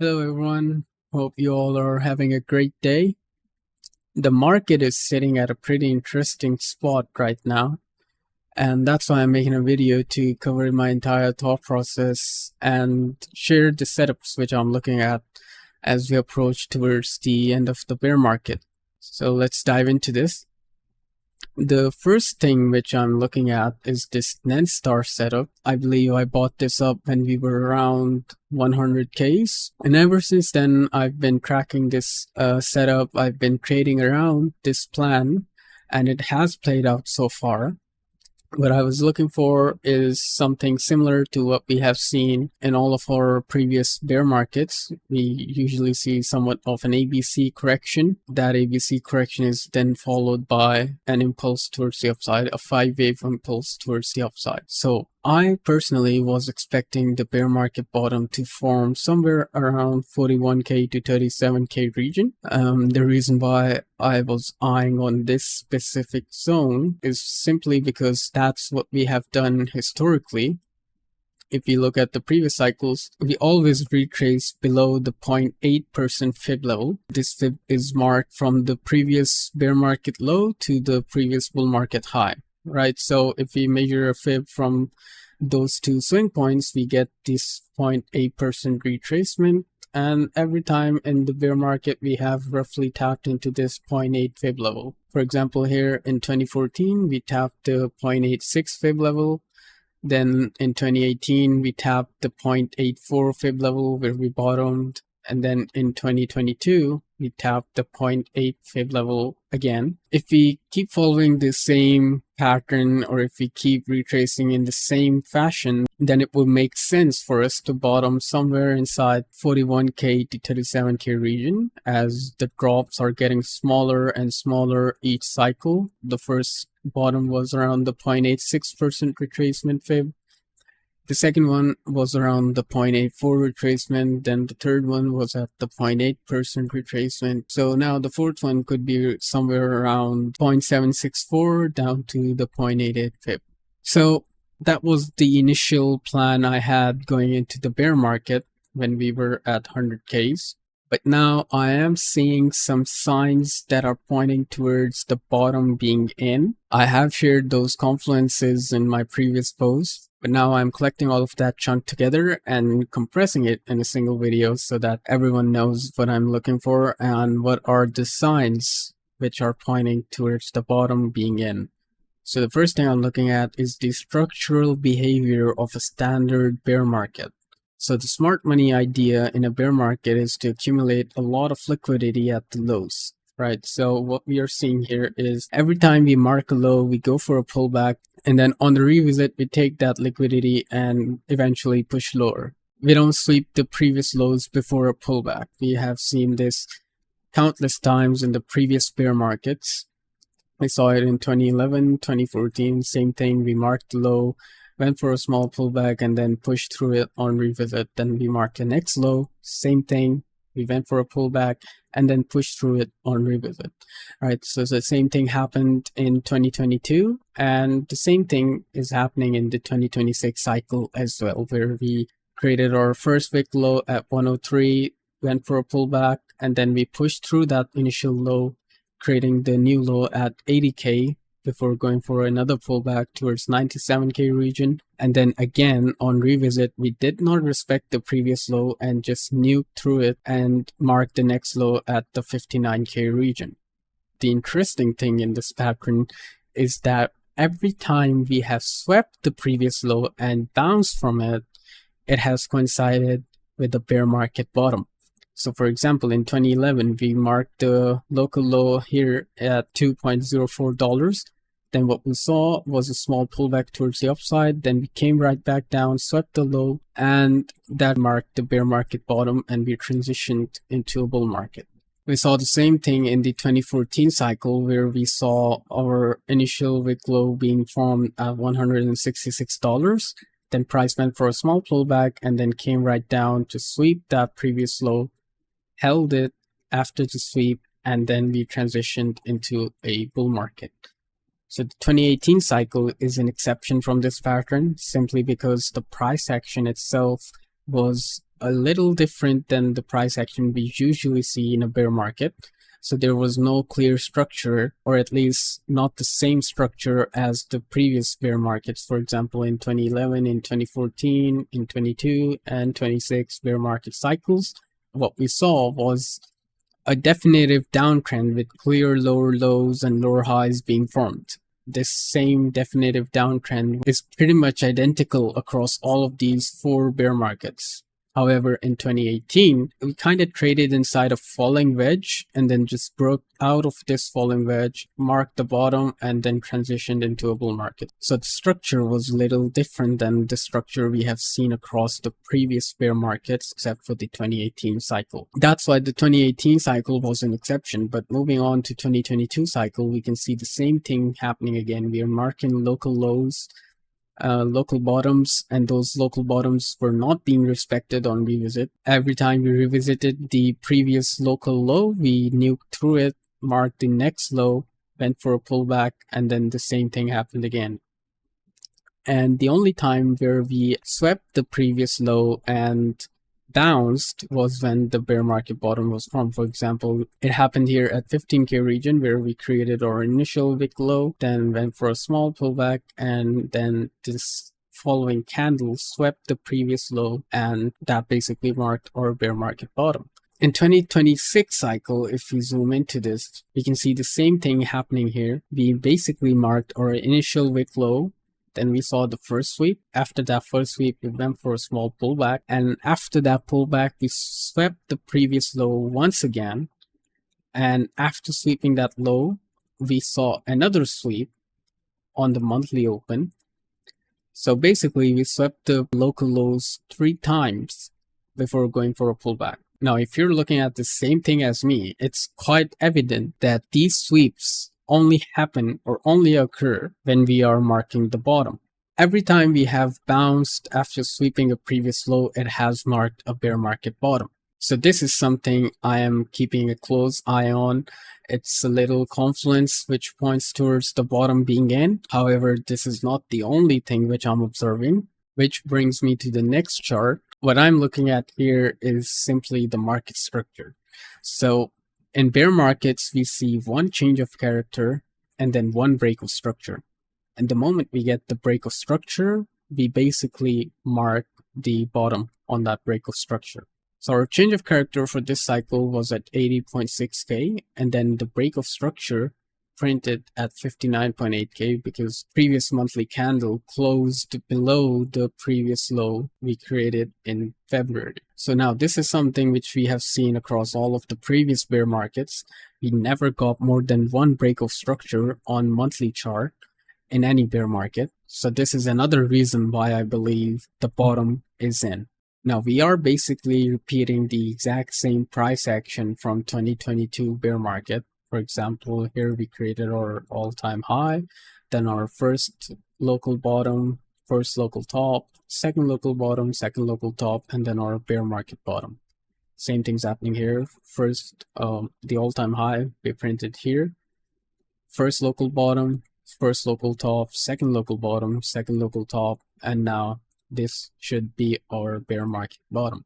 Hello, everyone. Hope you all are having a great day. The market is sitting at a pretty interesting spot right now, and that's why I'm making a video to cover my entire thought process and share the setups which I'm looking at as we approach towards the end of the bear market. So let's dive into this. The first thing which I'm looking at is this Star setup. I believe I bought this up when we were around 100Ks. And ever since then, I've been tracking this setup. I've been trading around this plan, and it has played out so far. What I was looking for is something similar to what we have seen in all of our previous bear markets. We usually see somewhat of an ABC correction. That ABC correction is then followed by an impulse towards the upside, a 5-wave impulse towards the upside. So I personally was expecting the bear market bottom to form somewhere around 41K to 37K region. The reason why I was eyeing on this specific zone is simply because that's what we have done historically. If you look at the previous cycles, we always retrace below the 0.8% fib level. This fib is marked from the previous bear market low to the previous bull market high, right? So if we measure a fib from those two swing points, we get this 0.8% retracement. And every time in the bear market, we have roughly tapped into this 0.8 fib level. For example, here in 2014, we tapped the 0.86 fib level. Then in 2018, we tapped the 0.84 fib level where we bottomed. And then in 2022, we tapped the 0.8 fib level again. If we keep following the same pattern, or if we keep retracing in the same fashion, then it will make sense for us to bottom somewhere inside 41K to 37K region as the drops are getting smaller and smaller each cycle. The first bottom was around the 0.86% retracement fib. The second one was around the 0.84 retracement. Then the third one was at the 0.8% retracement. So now the fourth one could be somewhere around 0.764 down to the 0.88 fib. So that was the initial plan I had going into the bear market when we were at 100Ks. But now I am seeing some signs that are pointing towards the bottom being in. I have shared those confluences in my previous post, but now I'm collecting all of that chunk together and compressing it in a single video so that everyone knows what I'm looking for and what are the signs which are pointing towards the bottom being in. So the first thing I'm looking at is the structural behavior of a standard bear market. So the smart money idea in a bear market is to accumulate a lot of liquidity at the lows, right? So what we are seeing here is every time we mark a low, we go for a pullback, and then on the revisit, we take that liquidity and eventually push lower. We don't sweep the previous lows before a pullback. We have seen this countless times in the previous bear markets. We saw it in 2011, 2014, same thing. We marked the low, went for a small pullback, and then pushed through it on revisit. Then we marked the next low, same thing. We went for a pullback and then pushed through it on revisit. All right, so the same thing happened in 2022, and the same thing is happening in the 2026 cycle as well, where we created our first wick low at 103, went for a pullback, and then we pushed through that initial low, creating the new low at 80K before going for another pullback towards 97K region. And then again on revisit, we did not respect the previous low and just nuked through it and marked the next low at the 59K region. The interesting thing in this pattern is that every time we have swept the previous low and bounced from it, it has coincided with the bear market bottom. So for example, in 2011, we marked the local low here at $2.04. Then what we saw was a small pullback towards the upside. Then we came right back down, swept the low, and that marked the bear market bottom, and we transitioned into a bull market. We saw the same thing in the 2014 cycle, where we saw our initial wick low being formed at $166. Then price went for a small pullback and then came right down to sweep that previous low, held it after the sweep, and then we transitioned into a bull market. So the 2018 cycle is an exception from this pattern simply because the price action itself was a little different than the price action we usually see in a bear market. So there was no clear structure, or at least not the same structure as the previous bear markets. For example, in 2011, in 2014, in 22 and 26 bear market cycles, what we saw was a definitive downtrend with clear lower lows and lower highs being formed. This same definitive downtrend is pretty much identical across all of these 4 bear markets. However, in 2018, we kind of traded inside a falling wedge and then just broke out of this falling wedge, marked the bottom, and then transitioned into a bull market. So the structure was a little different than the structure we have seen across the previous bear markets, except for the 2018 cycle. That's why the 2018 cycle was an exception. But moving on to 2022 cycle, we can see the same thing happening again. We are marking local lows, local bottoms, and those local bottoms were not being respected on revisit. Every time we revisited the previous local low, we nuked through it, marked the next low, went for a pullback, and then the same thing happened again. And the only time where we swept the previous low and bounced was when the bear market bottom was formed. For example, it happened here at 15K region, where we created our initial wick low, then went for a small pullback, and then this following candle swept the previous low, and that basically marked our bear market bottom. In 2026 cycle, if we zoom into this, we can see the same thing happening here. We basically marked our initial wick low. Then we saw the first sweep. After that first sweep, we went for a small pullback. And after that pullback, we swept the previous low once again. And after sweeping that low, we saw another sweep on the monthly open. So basically, we swept the local lows 3 times before going for a pullback. Now, if you're looking at the same thing as me, it's quite evident that these sweeps only happen or only occur when we are marking the bottom. Every time we have bounced after sweeping a previous low, it has marked a bear market bottom. So this is something I am keeping a close eye on. It's a little confluence which points towards the bottom being in. However, this is not the only thing which I'm observing, which brings me to the next chart. What I'm looking at here is simply the market structure. So in bear markets, we see one change of character and then one break of structure. And the moment we get the break of structure, we basically mark the bottom on that break of structure. So our change of character for this cycle was at 80.6K, and then the break of structure printed at 59.8K because previous monthly candle closed below the previous low we created in February. So now this is something which we have seen across all of the previous bear markets. We never got more than one break of structure on monthly chart in any bear market. So this is another reason why I believe the bottom is in. Now we are basically repeating the exact same price action from 2022 bear market. For example, here we created our all-time high, then our first local bottom, first local top, second local bottom, second local top, and then our bear market bottom. Same thing's happening here. First, the all-time high we printed here, first local bottom, first local top, second local bottom, second local top, and now this should be our bear market bottom.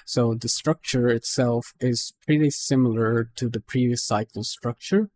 So the structure itself is pretty similar to the previous cycle structure.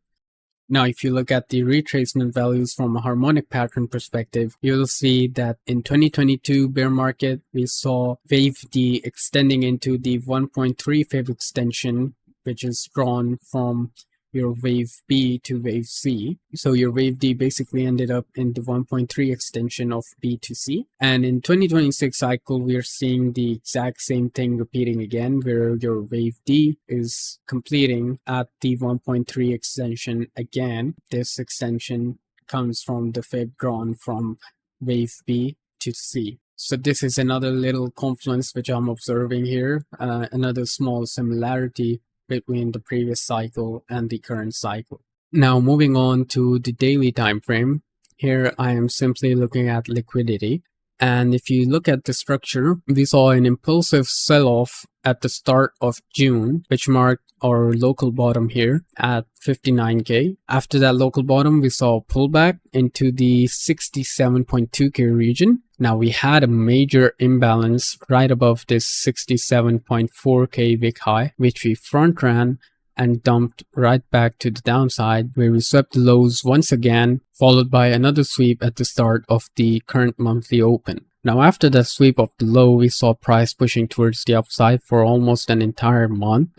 Now, if you look at the retracement values from a harmonic pattern perspective, you'll see that in 2022 bear market, we saw wave D extending into the 1.3 fib extension, which is drawn from your wave B to wave C. So your wave D basically ended up in the 1.3 extension of B to C. And in 2026 cycle, we are seeing the exact same thing repeating again, where your wave D is completing at the 1.3 extension again. This extension comes from the fib drawn from wave B to C. So this is another little confluence which I'm observing here, another small similarity between the previous cycle and the current cycle. Now moving on to the daily time frame. Here I am simply looking at liquidity. And if you look at the structure, we saw an impulsive sell-off at the start of June, which marked our local bottom here at 59K. After that local bottom, we saw a pullback into the 67.2K region. Now we had a major imbalance right above this 67.4K wick high, which we front ran and dumped right back to the downside, where we swept the lows once again, followed by another sweep at the start of the current monthly open. Now after the sweep of the low, we saw price pushing towards the upside for almost an entire month.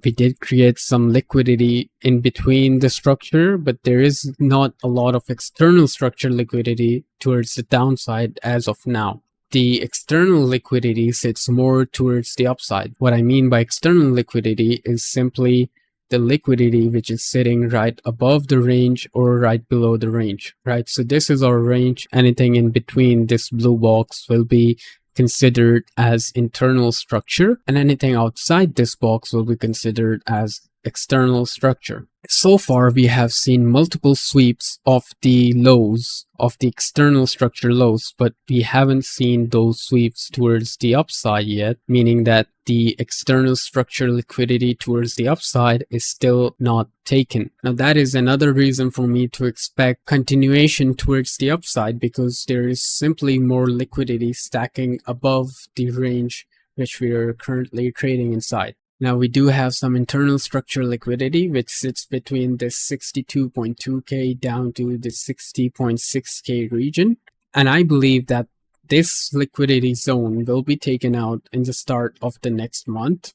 We did create some liquidity in between the structure, but there is not a lot of external structure liquidity towards the downside as of now. The external liquidity sits more towards the upside. What I mean by external liquidity is simply the liquidity which is sitting right above the range or right below the range, right? So this is our range. Anything in between this blue box will be considered as internal structure, and anything outside this box will be considered as external structure. So far, we have seen multiple sweeps of the lows, of the external structure lows, but we haven't seen those sweeps towards the upside yet, meaning that the external structure liquidity towards the upside is still not taken. Now, that is another reason for me to expect continuation towards the upside, because there is simply more liquidity stacking above the range which we are currently trading inside. Now we do have some internal structure liquidity which sits between this 62.2K down to the 60.6K region. And I believe that this liquidity zone will be taken out in the start of the next month.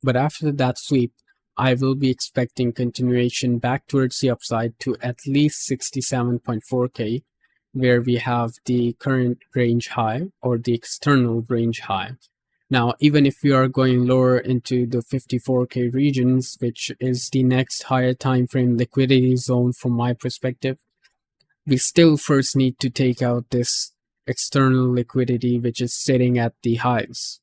But after that sweep, I will be expecting continuation back towards the upside to at least 67.4K, where we have the current range high or the external range high. Now, even if we are going lower into the 54K regions, which is the next higher time frame liquidity zone from my perspective, we still first need to take out this external liquidity which is sitting at the highs.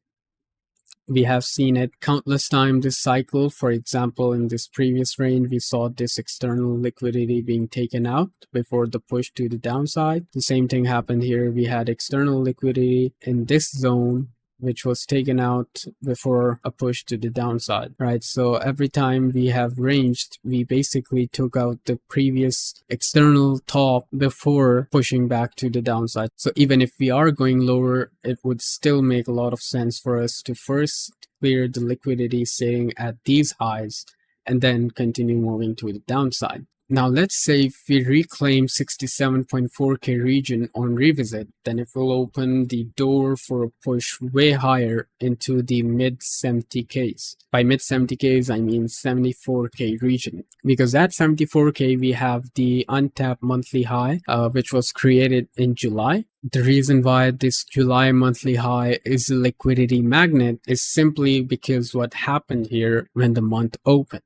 We have seen it countless times this cycle. For example, in this previous range, we saw this external liquidity being taken out before the push to the downside. The same thing happened here. We had external liquidity in this zone, which was taken out before a push to the downside, right? So every time we have ranged, we basically took out the previous external top before pushing back to the downside. So even if we are going lower, it would still make a lot of sense for us to first clear the liquidity sitting at these highs and then continue moving to the downside. Now, let's say if we reclaim 67.4K region on revisit, then it will open the door for a push way higher into the mid 70Ks. By mid 70Ks, I mean 74K region. Because at 74K, we have the untapped monthly high, which was created in July. The reason why this July monthly high is a liquidity magnet is simply because what happened here when the month opened.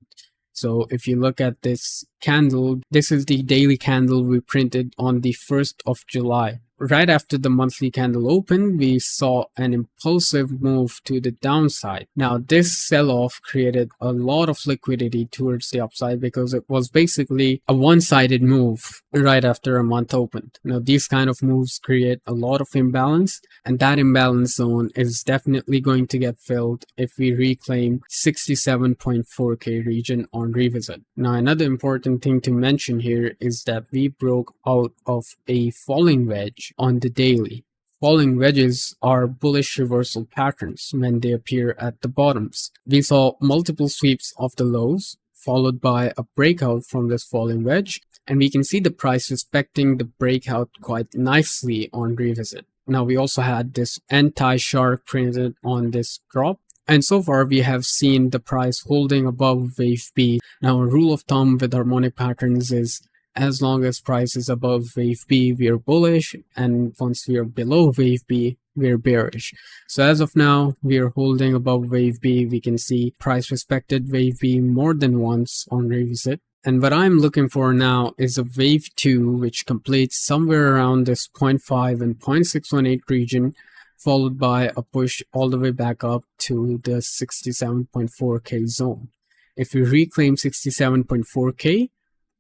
So if you look at this candle, this is the daily candle we printed on the 1st of July. Right after the monthly candle opened, we saw an impulsive move to the downside. Now, this sell-off created a lot of liquidity towards the upside because it was basically a one-sided move right after a month opened. Now, these kind of moves create a lot of imbalance, and that imbalance zone is definitely going to get filled if we reclaim 67.4K region on revisit. Now, another important thing to mention here is that we broke out of a falling wedge on the daily. Falling wedges are bullish reversal patterns when they appear at the bottoms. We saw multiple sweeps of the lows, followed by a breakout from this falling wedge, and we can see the price respecting the breakout quite nicely on revisit. Now, we also had this anti-shark printed on this drop, and so far we have seen the price holding above wave B. Now, a rule of thumb with harmonic patterns is as long as price is above wave B, we are bullish, and once we are below wave B, we are bearish. So as of now, we are holding above wave B. We can see price respected wave B more than once on revisit. And what I'm looking for now is a wave 2, which completes somewhere around this 0.5 and 0.618 region, followed by a push all the way back up to the 67.4K zone. If we reclaim 67.4K,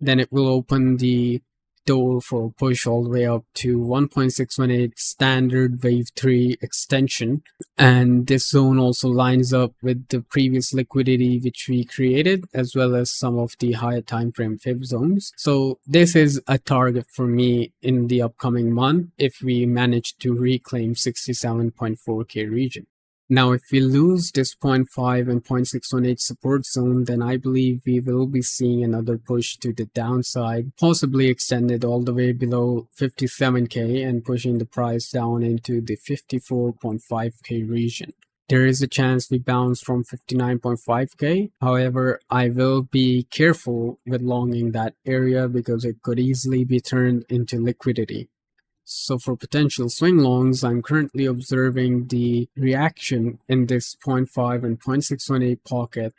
then it will open the door for a push all the way up to 1.618 standard wave 3 extension. And this zone also lines up with the previous liquidity which we created, as well as some of the higher time frame fib zones. So this is a target for me in the upcoming month if we manage to reclaim 67.4k region. Now, if we lose this 0.5 and 0.618 support zone, then I believe we will be seeing another push to the downside, possibly extended all the way below 57k and pushing the price down into the 54.5k region. There is a chance we bounce from 59.5k. However, I will be careful with longing that area because it could easily be turned into liquidity. So for potential swing longs, I'm currently observing the reaction in this 0.5 and 0.618 pocket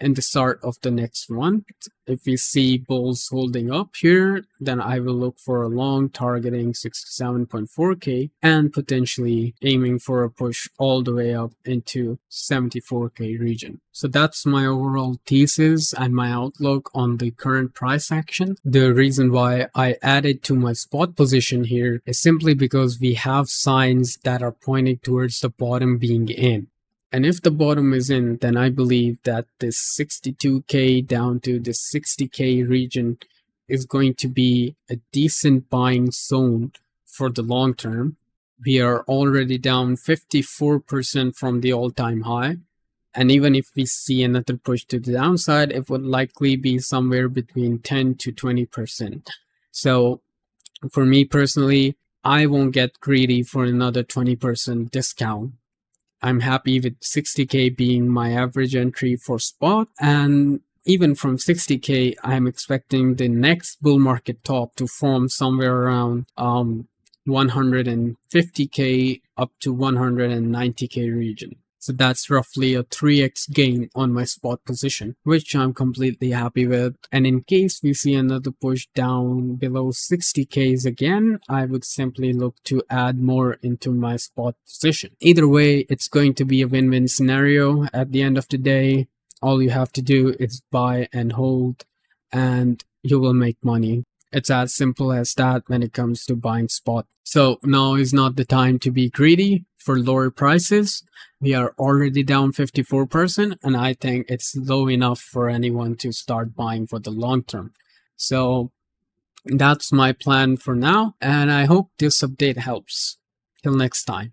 in the start of the next one. If we see bulls holding up here, then I will look for a long targeting 67.4k and potentially aiming for a push all the way up into 74k region. So that's my overall thesis and my outlook on the current price action. The reason why I added to my spot position here is simply because we have signs that are pointing towards the bottom being in. And if the bottom is in, then I believe that this 62k down to the 60k region is going to be a decent buying zone for the long term. We are already down 54% from the all-time high. And even if we see another push to the downside, it would likely be somewhere between 10 to 20%. So for me personally, I won't get greedy for another 20% discount. I'm happy with 60k being my average entry for spot, and even from 60k, I'm expecting the next bull market top to form somewhere around 150k up to 190k region. So that's roughly a 3x gain on my spot position, which I'm completely happy with. And in case we see another push down below 60k's again, I would simply look to add more into my spot position. Either way, it's going to be a win-win scenario. At the end of the day, all you have to do is buy and hold, and you will make money. It's as simple as that when it comes to buying spot. So now is not the time to be greedy for lower prices. We are already down 54%, and I think it's low enough for anyone to start buying for the long term. So that's my plan for now, and I hope this update helps. Till next time.